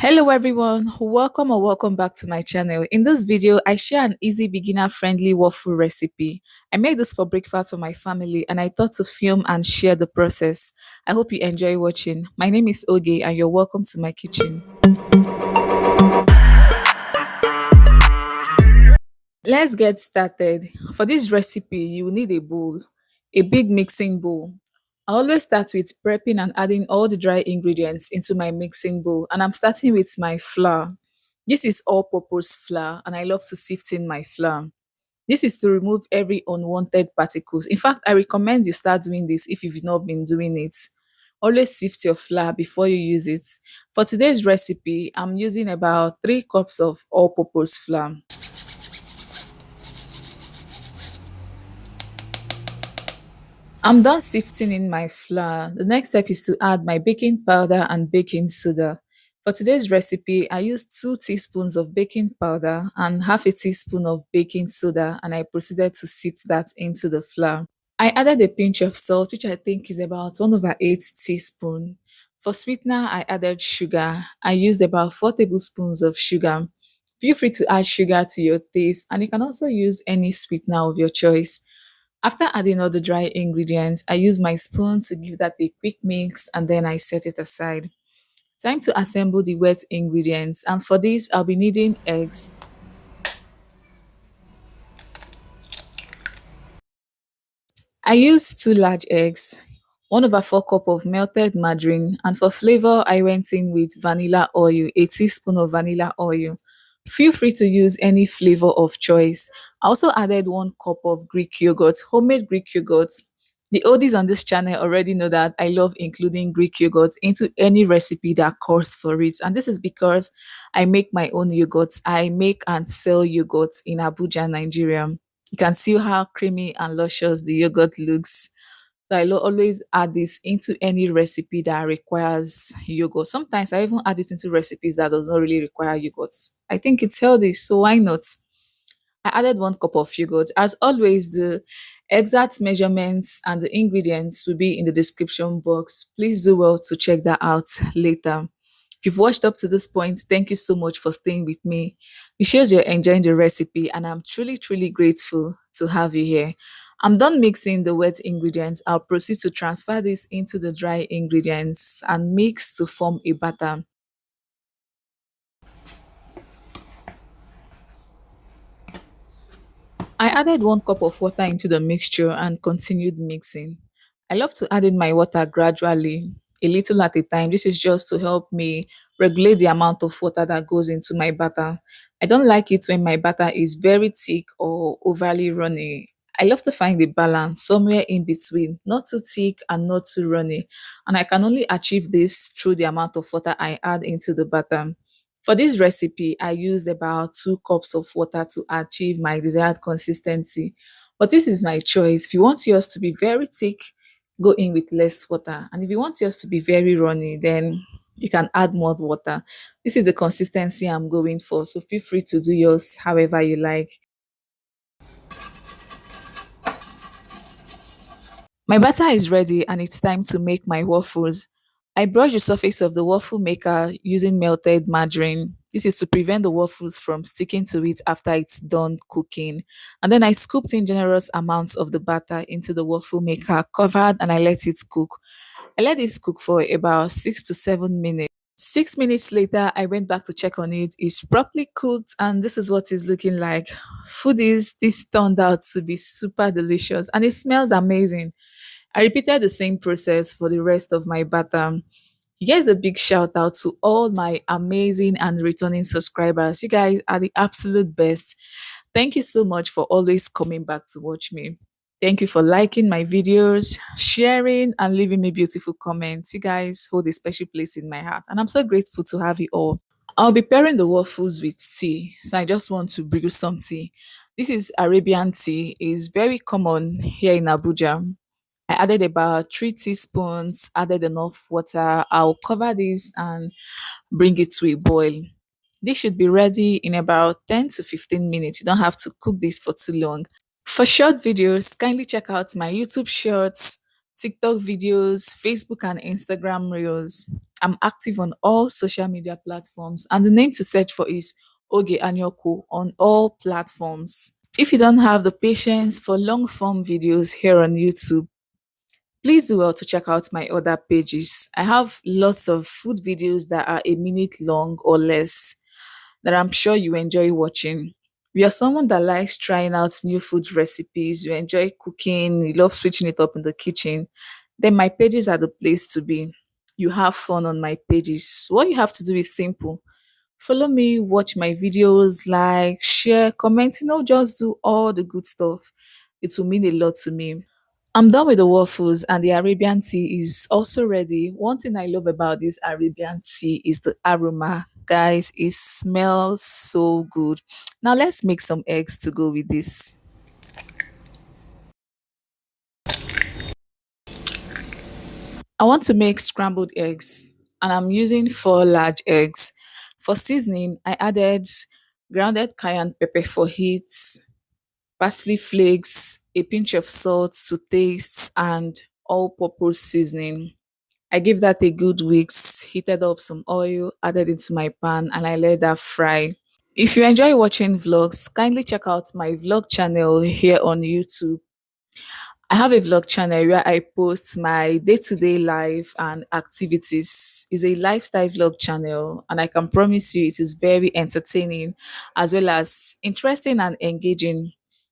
Hello everyone, welcome or welcome back to my channel. In this video, I share an easy beginner-friendly waffle recipe. I made this for breakfast for my family and I thought to film and share the process. I hope you enjoy watching. My name is Oge and you're welcome to my kitchen. Let's get started. For this recipe, you will need a bowl, a big mixing bowl. I always start with prepping and adding all the dry ingredients into my mixing bowl, and I'm starting with my flour. This is all-purpose flour, and I love to sift in my flour. This is to remove every unwanted particles. In fact, I recommend you start doing this if you've not been doing it. Always sift your flour before you use it. For today's recipe, I'm using about 3 cups of all-purpose flour. I'm done sifting in my flour. The next step is to add my baking powder and baking soda. For today's recipe, I used 2 teaspoons of baking powder and half a teaspoon of baking soda, and I proceeded to sift that into the flour. I added a pinch of salt, which I think is about 1 over 8 teaspoon. For sweetener, I added sugar. I used about 4 tablespoons of sugar. Feel free to add sugar to your taste, and you can also use any sweetener of your choice. After adding all the dry ingredients, I use my spoon to give that a quick mix and then I set it aside. Time to assemble the wet ingredients, and for this, I'll be needing eggs. I use 2 large eggs, 1 over 4 cup of melted margarine, and for flavor, I went in with vanilla oil, a teaspoon of vanilla oil. Feel free to use any flavor of choice. I also added 1 cup of Greek yogurt, homemade Greek yogurt. The oldies on this channel already know that I love including Greek yogurt into any recipe that calls for it. And this is because I make my own yogurt. I make and sell yogurt in Abuja, Nigeria. You can see how creamy and luscious the yogurt looks. So always add this into any recipe that requires yogurt. Sometimes I even add it into recipes that does not really require yogurt. I think it's healthy, so why not? I added 1 cup of yogurt. As always, the exact measurements and the ingredients will be in the description box. Please do well to check that out later. If you've watched up to this point, thank you so much for staying with me. It shows you're enjoying the recipe, and I'm truly grateful to have you here. I'm done mixing the wet ingredients. I'll proceed to transfer this into the dry ingredients and mix to form a batter. I added 1 cup of water into the mixture and continued mixing. I love to add in my water gradually, a little at a time. This is just to help me regulate the amount of water that goes into my batter. I don't like it when my batter is very thick or overly runny. I love to find the balance somewhere in between, not too thick and not too runny. And I can only achieve this through the amount of water I add into the batter. For this recipe, I used about 2 cups of water to achieve my desired consistency. But this is my choice. If you want yours to be very thick, go in with less water. And if you want yours to be very runny, then you can add more water. This is the consistency I'm going for. So feel free to do yours however you like. My batter is ready and it's time to make my waffles. I brush the surface of the waffle maker using melted margarine. This is to prevent the waffles from sticking to it after it's done cooking. And then I scooped in generous amounts of the batter into the waffle maker, covered, and I let it cook. I let this cook for about 6 to 7 minutes. 6 minutes later, I went back to check on it. It's properly cooked, and this is what it's looking like. Foodies, this turned out to be super delicious and it smells amazing. I repeated the same process for the rest of my batter. Here's a big shout out to all my amazing and returning subscribers. You guys are the absolute best. Thank you so much for always coming back to watch me. Thank you for liking my videos, sharing, and leaving me beautiful comments. You guys hold a special place in my heart, and I'm so grateful to have you all. I'll be pairing the waffles with tea, so I just want to brew some tea. This is Arabian tea. It's very common here in Abuja. I added about 3 teaspoons, added enough water. I'll cover this and bring it to a boil. This should be ready in about 10 to 15 minutes. You don't have to cook this for too long. For short videos, kindly check out my YouTube shorts, TikTok videos, Facebook and Instagram reels. I'm active on all social media platforms, and the name to search for is Oge Anyoko on all platforms. If you don't have the patience for long form videos here on YouTube, please do well to check out my other pages. I have lots of food videos that are a minute long or less that I'm sure you enjoy watching. If you're someone that likes trying out new food recipes, you enjoy cooking, you love switching it up in the kitchen, then my pages are the place to be. You have fun on my pages. What you have to do is simple. Follow me, watch my videos, like, share, comment, just do all the good stuff. It will mean a lot to me. I'm done with the waffles, and the Arabian tea is also ready. One thing I love about this Arabian tea is the aroma. Guys, it smells so good. Now let's make some eggs to go with this. I want to make scrambled eggs, and I'm using 4 large eggs. For seasoning, I added grounded cayenne pepper for heat, parsley flakes, a pinch of salt to taste, and all-purpose seasoning. I gave that a good whisk, heated up some oil, added into my pan, and I let that fry. If you enjoy watching vlogs, kindly check out my vlog channel here on YouTube. I have a vlog channel where I post my day-to-day life and activities. It's a lifestyle vlog channel, and I can promise you it is very entertaining as well as interesting and engaging.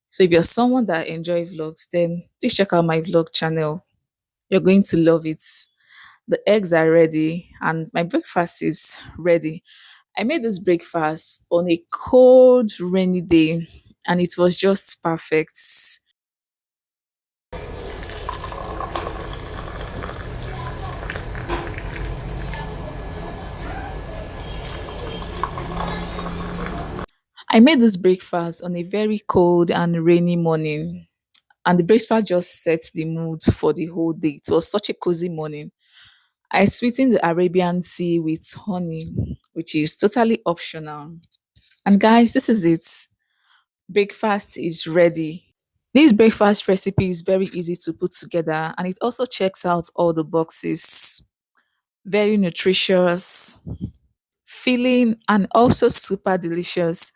So if you're someone that enjoys vlogs, then please check out my vlog channel. You're going to love it. The eggs are ready and my breakfast is ready. I made this breakfast on a cold, rainy day, and it was just perfect. I made this breakfast on a very cold and rainy morning, and the breakfast just set the mood for the whole day. It was such a cozy morning. I sweetened the Arabian tea with honey, which is totally optional. And guys, this is it. Breakfast is ready. This breakfast recipe is very easy to put together, and it also checks out all the boxes. Very nutritious, filling, and also super delicious.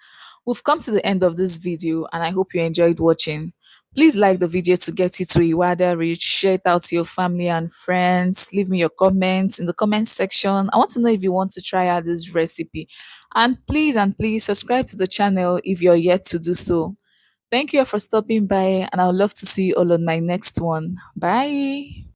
We've come to the end of this video, and I hope you enjoyed watching. Please like the video to get it to a wider reach. Share it out to your family and friends. Leave me your comments in the comment section. I want to know if you want to try out this recipe. And please subscribe to the channel if you're yet to do so. Thank you for stopping by, and I would love to see you all on my next one. Bye.